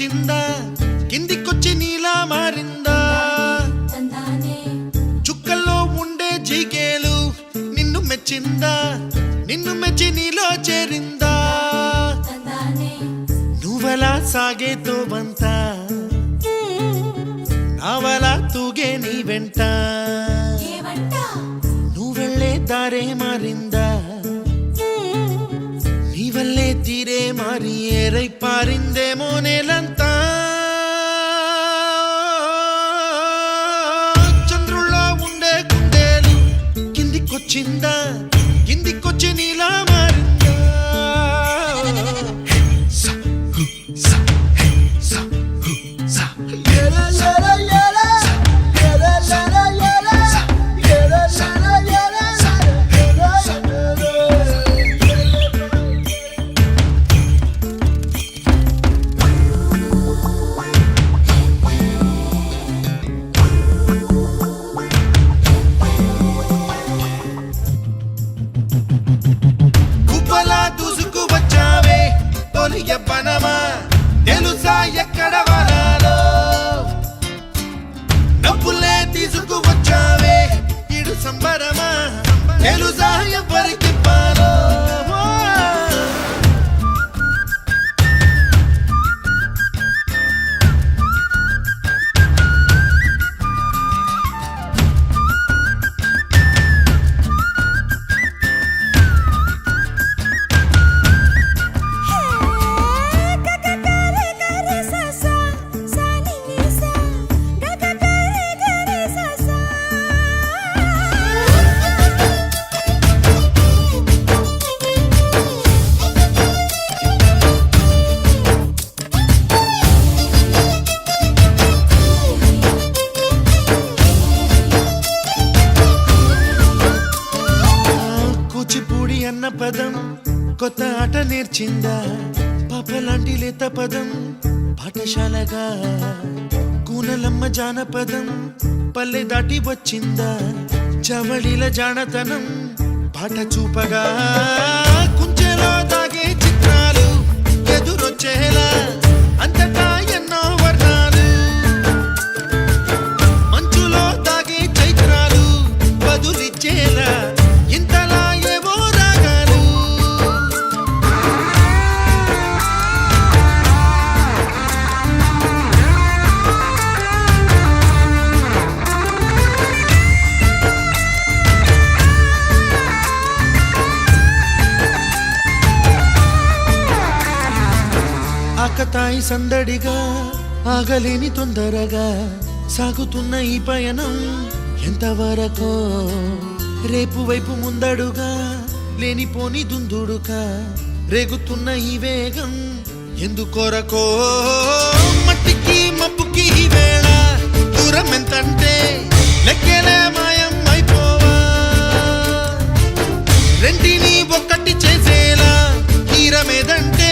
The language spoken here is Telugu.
కిందికొచ్చిందా కిందికొచ్చి నీలా మారిందా చుక్కల్లో ఉండే జీకేలు నిన్ను మెచ్చిందా నిన్ను మెచ్చి నీలో చేరిందా నువ్వలా సాగేతో బంతా నావలా తూగే నీ వెంట నువ్వెళ్ళే దారే మారిందా నీ వల్లే తీరే మారి ఏరై పారిందేమో నేలంతా చంద్రుల్లో ఉండే గుండెలు కిందికొచ్చిందా కిందికొచ్చి నీలా మారిందా పనమా తెలుసా ఎక్కడ వనాలో డబ్బులే తీసుకువచ్చావే ఇడు సంబరమా తెలుసా ఎవరికి పాలో అన్న పదం కొత్త ఆట నేర్చిందా పాపలాంటి లేత పదం పాఠశాలగా కూనలమ్మ జానపదం పల్లె దాటి వచ్చిందా చవళిల జానతనం పాట చూపగా కుంచెలో దాగే చిత్రాలు ఎదురొచ్చేలా అంతటా ఎన్నో వర్ణాలు మంచులో దాగే చైత్రాలు బదులిచ్చేలా ఇంతలా ఆకతాయి సందడిగా ఆగలేని తొందరగా సాగుతున్న ఈ పయనం ఎంతవరకో రేపు వైపు ముందడుగా లేనిపోని దుందుడుగా రేగుతున్న ఈ వేగం ఎందుకొరకో మట్టికి మబ్బుకి ఈ వేళ దూరం ఎంతంటే లెక్కలే మాయం అయిపోవా రెంటిని ఒక్కటి చేసేలా తీరమేదంటే